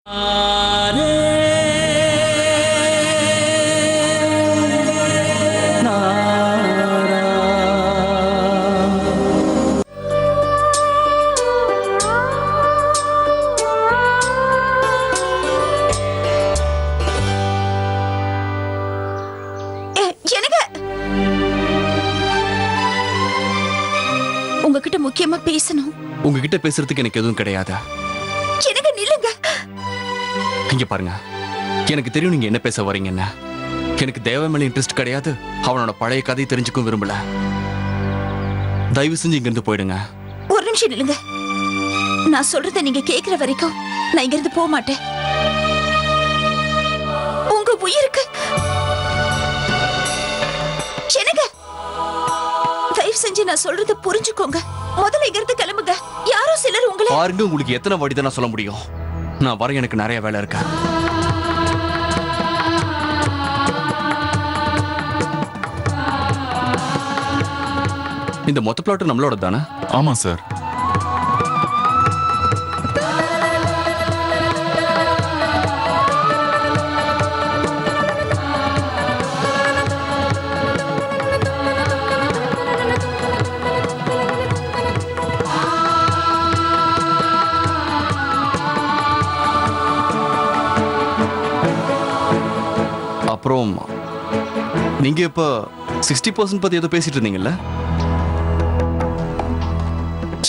உங்ககிட்ட முக்கியமா பேசணும். உங்ககிட்ட பேசுறதுக்கு எனக்கு எதுவும் கிடையாது. எனக்கு நில்லுங்க. இங்க பாருங்க, எனக்கு தெரியும் நீங்க என்ன பேச வரீங்கன்னு. எனக்கு தேவ மேல இன்ட்ரெஸ்ட் கிடையாது. அவனோட பழைய கதையை தெரிஞ்சுக்கும் விரும்பல. தயவு செஞ்சு இங்க இருந்து போயிடுங்க. ஒரு நிமிஷம் நில்லுங்க. நான் சொல்றத நீங்க கேக்குற வரைக்கும் நான் இங்க இருந்து போக மாட்டேன். உங்க உயிருக்கு எனக்கு தயவு செஞ்சு நான் சொல்றத புரிஞ்சுக்கோங்க. முதல்ல இங்க இருந்து கிளம்புங்க. யாரோ சிலர் உங்களை பாருங்க, உங்களுக்கு எத்தனை வாட்டி தான் சொல்ல முடியும்? நான் வர, எனக்கு நிறைய வேலை இருக்கு. இந்த மொத்த பிளாட் நம்மளோட தானே? ஆமா சார். அப்புறம் நீங்க இப்ப 60% பத்தி ஏதோ பேசிட்டு இருந்தீங்கல்ல?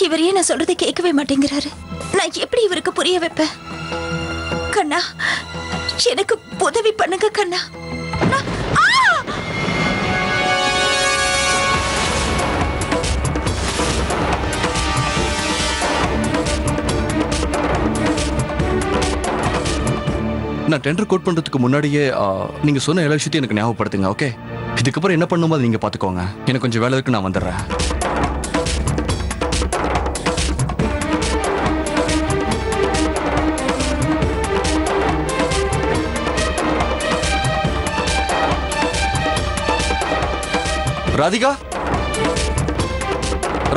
இவரையே நான் சொல்றதை கேட்கவே மாட்டேங்கிறாரு. நான் எப்படி இவருக்கு புரிய வைப்பேன்? கண்ணா, எனக்கு உதவி பண்ணுங்க கண்ணா. நான் டெண்டர் கோட் பண்றதுக்கு முன்னாடியே நீங்க சொன்ன எல்லா விஷயத்தையும் எனக்கு ஞாபகப்படுத்துங்க. ஓகே, இதுக்கப்புறம் என்ன பண்ணுமோ அதை நீங்க பாத்துக்கோங்க. எனக்கு கொஞ்சம் வேலை இருக்கு, நான் வந்துடுறேன். ராதிகா,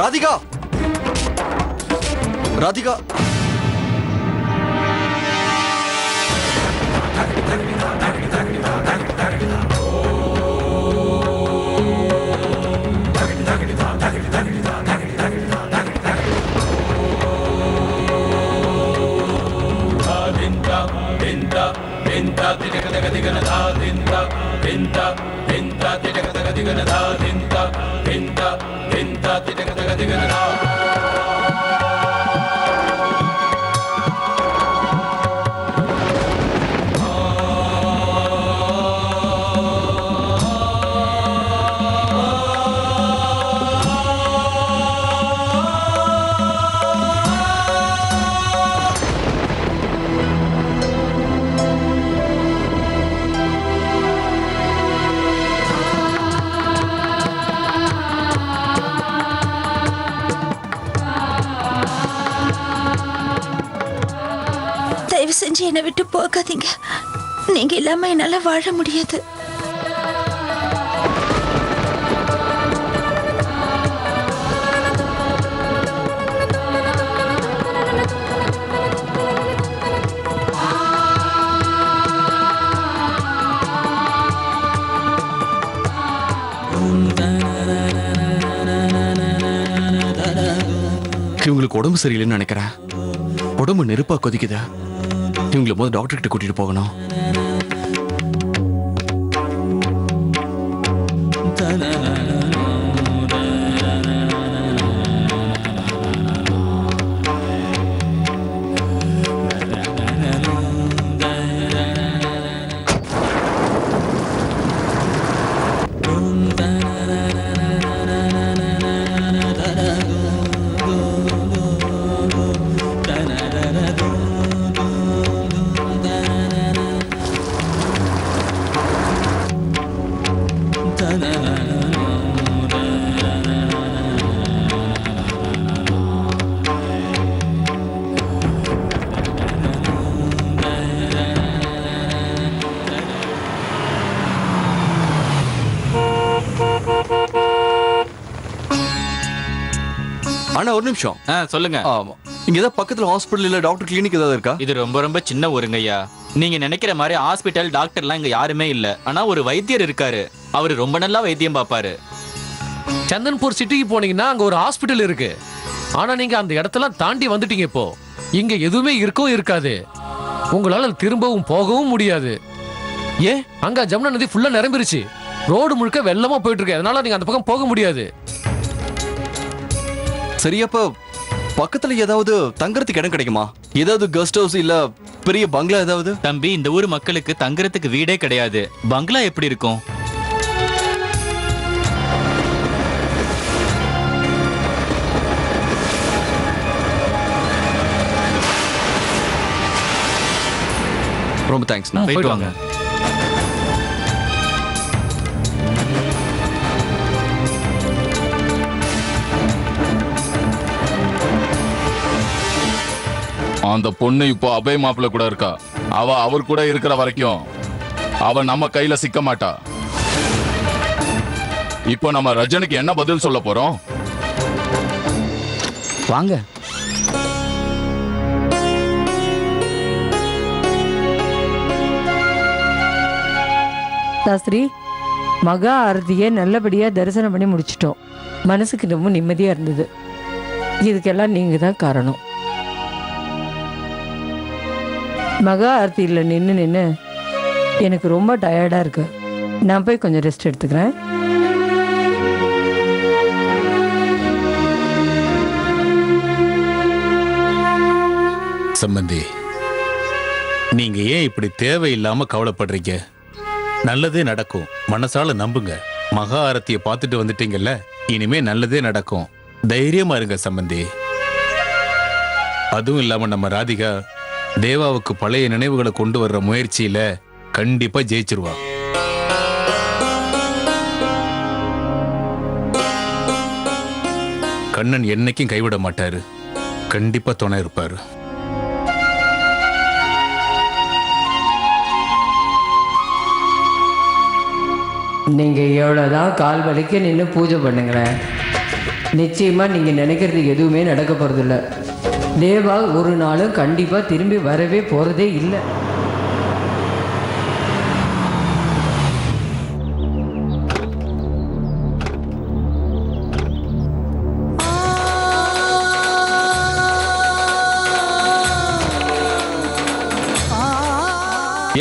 ராதிகா, ராதிகா. தயவு செஞ்சு என்னை விட்டு போகாதீங்க. நீங்க இல்லாம என்னால வாழ முடியாது. இவங்களுக்கு உடம்பு சரியில்லைன்னு நினைக்கிறேன். உடம்பு நெருப்பா கொதிக்குது. இவங்களை முதல் டாக்டர் கிட்ட கூட்டிட்டு போகணும். அண்ணா ஒரு நிமிஷம். சொல்லுங்க. இங்க ஏதாவது பக்கத்துல ஹாஸ்பிட்டல் இல்ல டாக்டர் கிளினிக் ஏதாவது இருக்கா? இது ரொம்ப ரொம்ப சின்ன ஊருங்கய்யா. நீங்க நினைக்கிற மாதிரி ஹாஸ்பிட்டல் டாக்டர்லாம் இங்க யாருமே இல்ல. ஆனா ஒரு வைத்தியர் இருக்காரு. அவரு ரொம்ப நல்லா வைத்தியம் பார்ப்பாரு. சந்தன்பூர் சிட்டிக்கு போனீங்கன்னா அங்க ஒரு ஹாஸ்பிட்டல் இருக்கு. ஆனா நீங்க அந்த இடத்தெல்லாம் தாண்டி வந்துட்டீங்க. இப்போ இங்க எதுவுமே இருக்கவும் இருக்காது. உங்களால திரும்பவும் போகவும் முடியாது. ஏன்? அங்க ஜமுனா நதி ஃபுல்லா நிரம்பிருச்சு. ரோடு முழுக்க வெள்ளமா போயிட்டு இருக்கு. அதனால நீங்க அந்த பக்கம் போக முடியாது. சரியப்ப பக்கத்துல ஏதாவது தங்கறதுக்கு இடம் கிடைக்குமா? ஏதாவது கெஸ்ட் ஹவுஸ் இல்ல பெரிய பங்களா ஏதாவது? தம்பி, இந்த ஊர் மக்களுக்கு தங்குறதுக்கு வீடே கிடையாது. பங்களா எப்படி இருக்கும்? ரொம்ப தேங்க்ஸ். போயிட்டு வாங்க. அந்த பொண்ணு இப்போ அபய் மாப்பிள்ள கூட இருக்கா. அவ அவர் கூட இருக்கிற வரைக்கும் அவ நம்ம கையில சிக்க மாட்டா. இப்போ நம்ம ரஜனுக்கு என்ன பதில் சொல்ல போறோம்? வாங்க. சாஸ்திரி, மகா ஆரத்தியை நல்லபடியா தரிசனம் பண்ணி முடிச்சிட்டோம். மனசுக்கு ரொம்ப நிம்மதியா இருந்தது. இதுக்கெல்லாம் நீங்க தான் காரணம். மகா ஆரத்தியில் நின்று எனக்கு ரொம்ப டயர்டா இருக்கு. நான் போய் கொஞ்சம் ரெஸ்ட் எடுத்துக்கிறேன். சம்பந்தி, நீங்க ஏன் இப்படி தேவையில்லாம கவலைப்படுறீங்க? நல்லதே நடக்கும். மனசால நம்புங்க. மகா ஆரத்தியை பார்த்துட்டு வந்துட்டீங்கல்ல, இனிமே நல்லதே நடக்கும். தைரியமா இருங்க சம்பந்தி. அதுவும் இல்லாம நம்ம ராதிகா தேவாவுக்கு பழைய நினைவுகளை கொண்டு வர்ற முயற்சியில கண்டிப்பா ஜெயிச்சிருவா. கண்ணன் என்னைக்கும் கைவிட மாட்டாரு. கண்டிப்பா துணை இருப்பாரு. நீங்க எவ்வளவுதான் கால் வலிக்க நின்று பூஜை பண்ணுங்களேன், நிச்சயமா நீங்க நினைக்கிறது எதுவுமே நடக்க போறதில்ல. தேவா ஒரு நாளும் கண்டிப்பா திரும்பி வரவே போறதே இல்லை.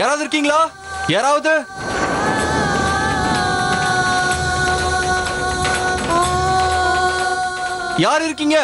யாராவது இருக்கீங்களா? யாராவது? யார் இருக்கீங்க?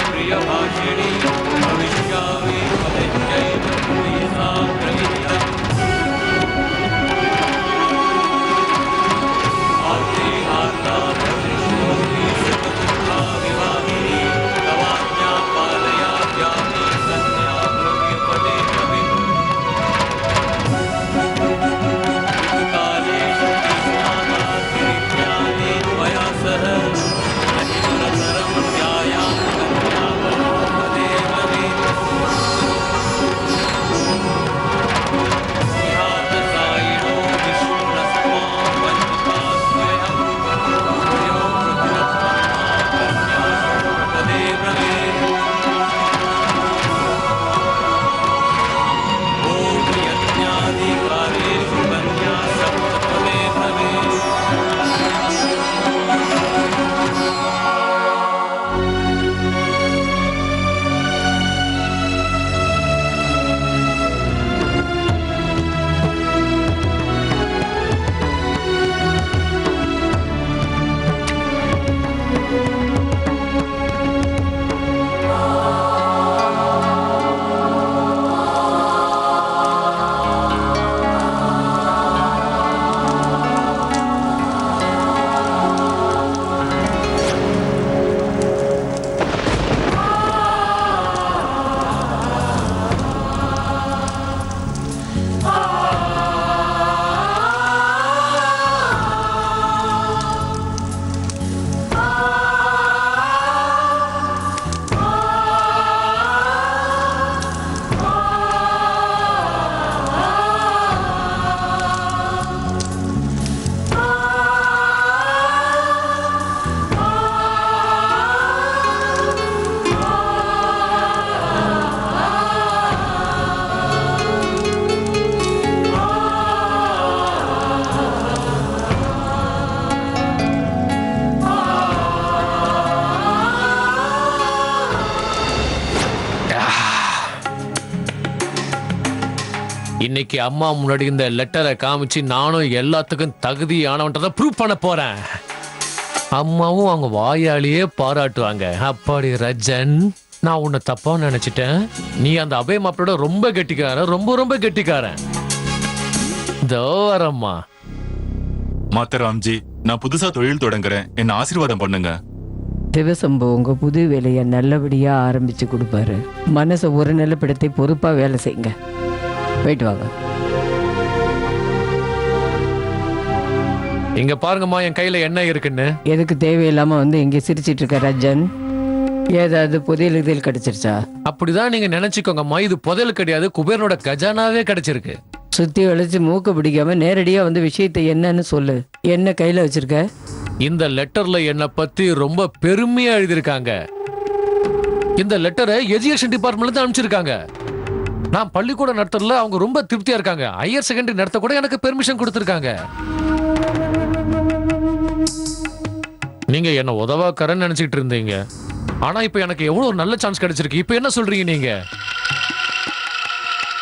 प्रियभाषिणी भविष्यामि पदञ्जय प्रियसा प्रविष्टम् இன்னைக்கு அம்மா முன்னாடி இந்த லெட்டரை காமிச்சு நானும் எல்லாத்துக்கும் தகுதியானவன்றதை ப்ரூவ் பண்ண போறேன். அம்மாவும் அவங்க வாயாலேயே பாராட்டுவாங்க. அப்பாடி ரஜன், நான் உன்னை தப்பா நினைச்சிட்டேன். நீ அந்த அபய மாப்பிளோட ரொம்ப கெட்டிக்காரன், ரொம்ப ரொம்ப கெட்டிக்காரன். தோரம்மா மாத்தராம்ஜி, நான் புதுசா தொழில் தொடங்குறேன், என்ன ஆசீர்வாதம் பண்ணுங்க. சிவசம்பு உங்க புது வேலையை நல்லபடியா ஆரம்பிச்சு கொடுப்பாரு. மனசை ஒரு நிலப்படத்தை பொறுப்பா வேலை செய்யுங்க. போயிட்டு வாங்க. இங்க பாருங்கம்மா, என் கையில என்ன இருக்குன்னு. எதுக்கு தேவையில்லாம வந்து இங்க சிரிச்சிட்டு இருக்க ரஜன்? ஏதாவது புதையல் இதில் கிடைச்சிருச்சா? அப்படிதான் நீங்க நினைச்சுக்கோங்கம்மா. இது புதையல் கிடையாது, குபேரனோட கஜானாவே கிடைச்சிருக்கு. சுத்தி வளைச்சு மூக்க பிடிக்காம நேரடியா வந்து விஷயத்தை என்னன்னு சொல்லு. என்ன கையில வச்சிருக்க? இந்த லெட்டர்ல என்னை பத்தி ரொம்ப பெருமையா எழுதியிருக்காங்க. இந்த லெட்டரை எஜுகேஷன் டிபார்ட்மெண்ட்ல இருந்து அனுப்பிச்சிருக்காங்க. நான் பள்ளிக்கூடம் நடத்துறதுல அவங்க ரொம்ப திருப்தியா இருக்காங்க. ஹையர் செகண்டரி நடத்த கூட எனக்கு பெர்மிஷன் கொடுத்திருக்காங்க. நீங்க என்ன உதவாக்கறன்னு நினைச்சிட்டு இருந்தீங்க. ஆனா இப்ப எனக்கு எவ்வளவு ஒரு நல்ல சான்ஸ் கிடைச்சிருக்கு. இப்ப என்ன சொல்றீங்க நீங்க?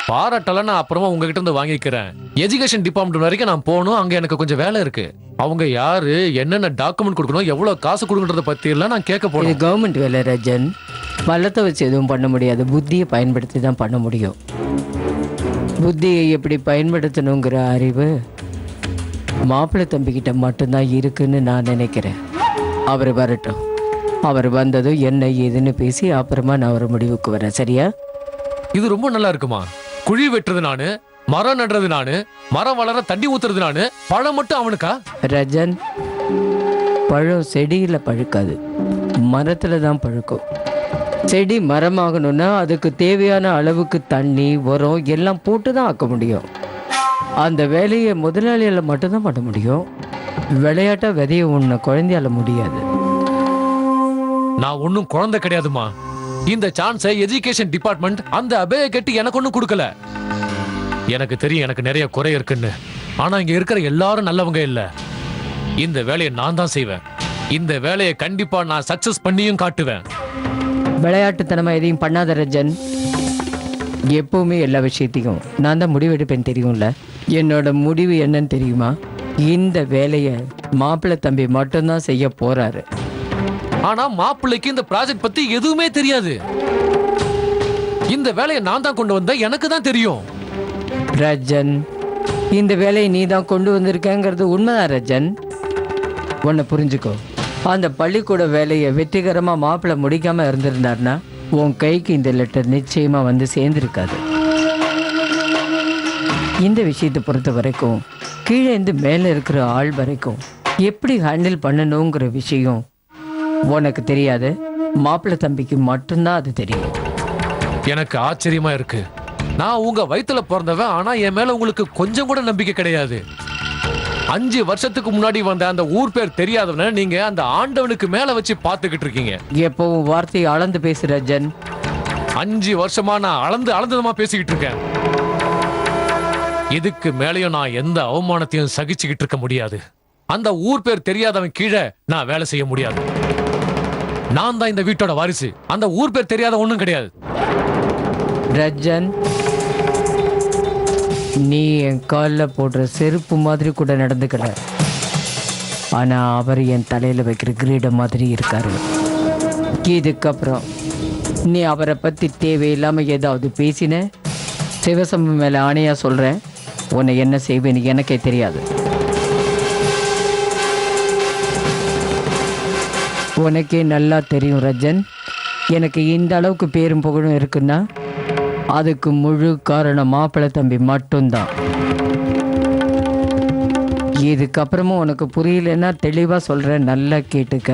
பாராட்டலாம், நான் அப்புறமா உங்ககிட்ட இருந்து வாங்கிக்கிறேன். எஜுகேஷன் டிபார்ட்மெண்ட் வரைக்கும் நான் போகணும். அங்க எனக்கு கொஞ்சம் வேலை இருக்கு. அவங்க யாரு, என்னென்ன டாக்குமெண்ட் கொடுக்கணும், எவ்வளவு காசு கொடுக்கணுன்றத பத்தி எல்லாம் நான் கேட்க போறேன். இது கவர்மெண்ட் வேலை ரஜன். பலத்தை வச்சு எதுவும் பண்ண முடியாது. புத்தியை பயன்படுத்தி தான் பண்ண முடியும். புத்தியை எப்படி பயன்படுத்தணுங்கிற அறிவு மாப்பிள்ளை தம்பிக்கிட்ட மட்டும்தான் இருக்குன்னு நான் நினைக்கிறேன். அவர் வரட்டும். அவர் வந்ததும் என்ன ஏதுன்னு பேசி அப்புறமா நான் ஒரு முடிவுக்கு வரேன். சரியா? இது ரொம்ப நல்லா இருக்குமா? குழி வெட்டுறது நானு, மரம் நடுறது நானு, மரம் வளர தண்ணி ஊத்துறது நானு, பழம் மட்டும் அவனுக்கா? ரஜன், பழம் செடியில பழுக்காது, மரத்துல தான் பழுக்கும். செடி மரமாகணும்னா அதுக்கு தேவையான அளவுக்கு தண்ணி, உரம் எல்லாம் போட்டு தான் ஆக்க முடியும். அந்த வேலையை முதலாளியால் மட்டும்தான் பண்ண முடியும். விளையாட்டா விதைய உன்ன குழந்தையால முடியாது. நான் ஒன்னும் குழந்தை கிடையாதுமா. இந்த சான்ஸை எஜுகேஷன் டிபார்ட்மெண்ட் அந்த அபய கட்டி எனக்கு ஒன்னும் கொடுக்கல. எனக்கு தெரியும் எனக்கு நிறைய குறை இருக்குன்னு. ஆனா இங்க இருக்கிற எல்லாரும் நல்லவங்க இல்ல. இந்த வேலையை நான் தான் செய்வேன். இந்த வேலையை கண்டிப்பா நான் சக்சஸ் பண்ணியும் காட்டுவேன். விளையாட்டுத்தனமா எதையும் பண்ணாத ரஜன். எப்பவுமே எல்லா விஷயத்தையும் நான் தான் முடிவெடுப்பேன், தெரியும்ல? என்னோட முடிவு என்னன்னு தெரியுமா? இந்த வேலையை மாப்பிள்ளை தம்பி மட்டும்தான் செய்ய போறாரு. ஆனா மாப்பிள்ளைக்கு இந்த ப்ராஜெக்ட் பத்தி எதுவுமே தெரியாது. இந்த வேலையை நான் தான் கொண்டு வந்தேன், எனக்கு தான் தெரியும். ரஜன், இந்த வேலையை நீ தான் கொண்டு வந்திருக்கங்கிறது உண்மைதான் ரஜன். உன்னை புரிஞ்சுக்கோ. அந்த பள்ளிக்கூட வேலையை வெற்றிகரமா மாப்பிள்ளை முடிக்காம இருந்திருந்தாருன்னா உன் கைக்கு இந்த லெட்டர் நிச்சயமா வந்து சேர்ந்திருக்காது. இந்த விஷயத்தை பொறுத்த வரைக்கும் கீழே இருந்து மேலே இருக்கிற ஆள் வரைக்கும் எப்படி ஹேண்டில் பண்ணணுங்கிற விஷயம் உனக்கு தெரியாது. மாப்பிள்ளை தம்பிக்கு மட்டும்தான் அது தெரியும். எனக்கு ஆச்சரியமா இருக்கு. நான் உங்க வயித்துல பிறந்தவன், ஆனா என் மேல உங்களுக்கு கொஞ்சம் கூட நம்பிக்கை கிடையாது. 5 வருஷத்துக்கு முன்னாடி வந்த அந்த ஊர் பேர் தெரியாதவன நீங்க அந்த ஆண்டவனுக்கு மேல வச்சு பாத்துக்கிட்டு இருக்கீங்க. எப்பவும் வார்த்தையை அளந்து பேசுற ஜன். 5 வருஷமா நான் அளந்ததமா பேசிக்கிட்டு இருக்கேன். இதுக்கு மேலேயும் நான் எந்த அவமானத்தையும் சகிச்சுக்கிட்டு இருக்க முடியாது. அந்த ஊர் பேர் தெரியாதவன் கீழே நான் வேலை செய்ய முடியாது. நான் தான் இந்த வீட்டோட வாரிசு. அந்த ஊர் பேர் தெரியாத ஒண்ணும் கிடையாது. ரஜன், நீ என் காலில் போடுற செருப்பு மாதிரி கூட நடந்துக்கல. ஆனா அவர் என் தலையில வைக்கிற கிரீடம் மாதிரி இருக்காரு. இதுக்கப்புறம் நீ அவரை பத்தி தேவையில்லாம ஏதாவது பேசின, சிவசம்பு மேல ஆணையா சொல்றேன், உன்னை என்ன செய்வேன்னு எனக்கே தெரியாது. உனக்கே நல்லா தெரியும் ரஜன், எனக்கு இந்த அளவுக்கு பேரும் புகழும் இருக்குன்னா அதுக்கு முழு காரணம் மாப்பிள்ளை தம்பி மட்டும்தான். இதுக்கப்புறமும் உனக்கு புரியலன்னா தெளிவா சொல்றேன், நல்லா கேட்டுக்க.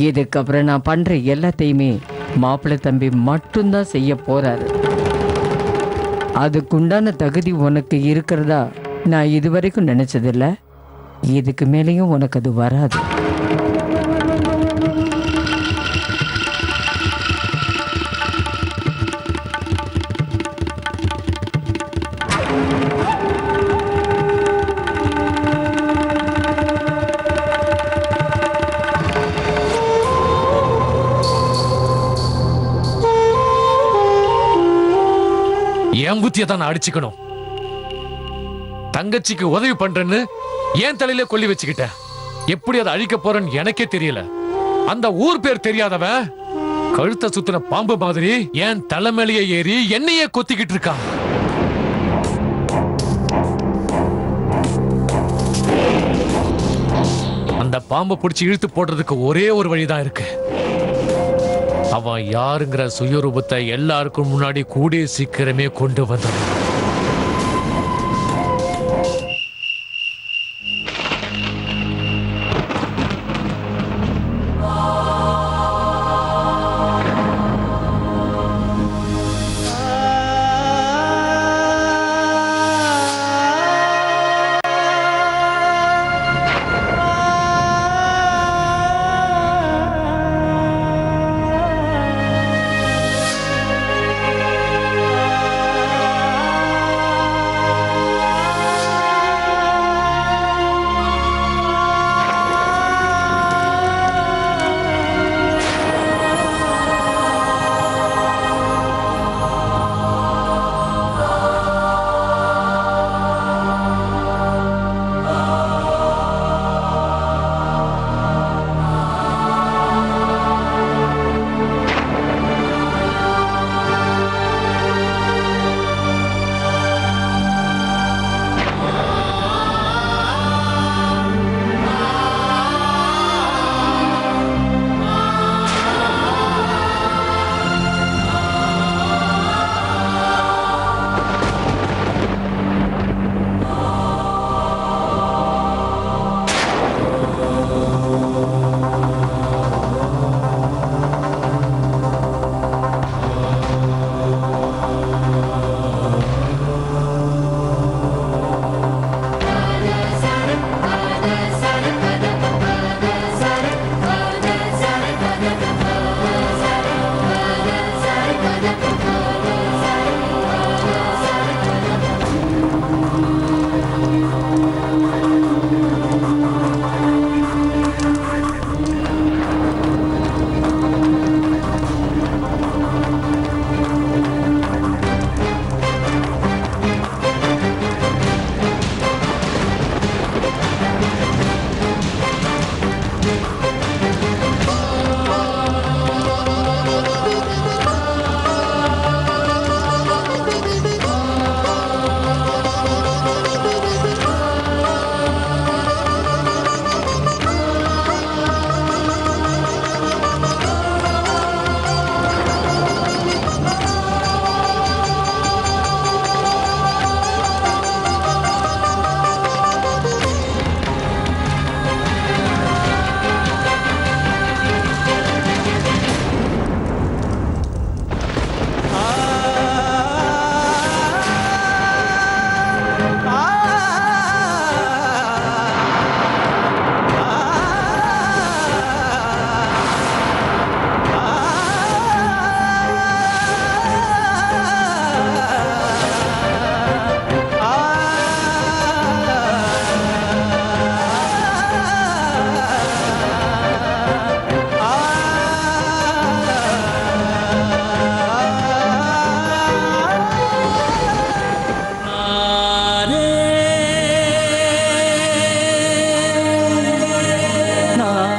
இதுக்கப்புறம் நான் பண்ற எல்லாத்தையுமே மாப்பிள்ளை தம்பி மட்டும்தான் செய்ய போறாரு. அதுக்குண்டான தகுதி உனக்கு இருக்கிறதா நான் இதுவரைக்கும் நினைச்சதில்ல. இதுக்கு மேலேயும் உனக்கு அது வராது. என் புத்தியை தான் நான் அடிச்சுக்கணும். தங்கச்சிக்கு உதவி பண்றேன்னு ஏன் தலையில கொல்லி வச்சுக்கிட்டேன். எப்படி அதை அழிக்க போறேன்னு எனக்கே தெரியல. அந்த ஊர் பேர் தெரியாதவன் கழுத்தை சுத்தின பாம்பு மாதிரி என் தலைமையிலேயே ஏறி என்னையே கொத்திக்கிட்டு இருக்கான். அந்த பாம்பை பிடிச்சி இழுத்து போடுறதுக்கு ஒரே ஒரு வழிதான் இருக்கு. அவன் யாருங்கிற சுயரூபத்தை எல்லாருக்கும் முன்னாடி கூடிய சீக்கிரமே கொண்டு வந்தான்.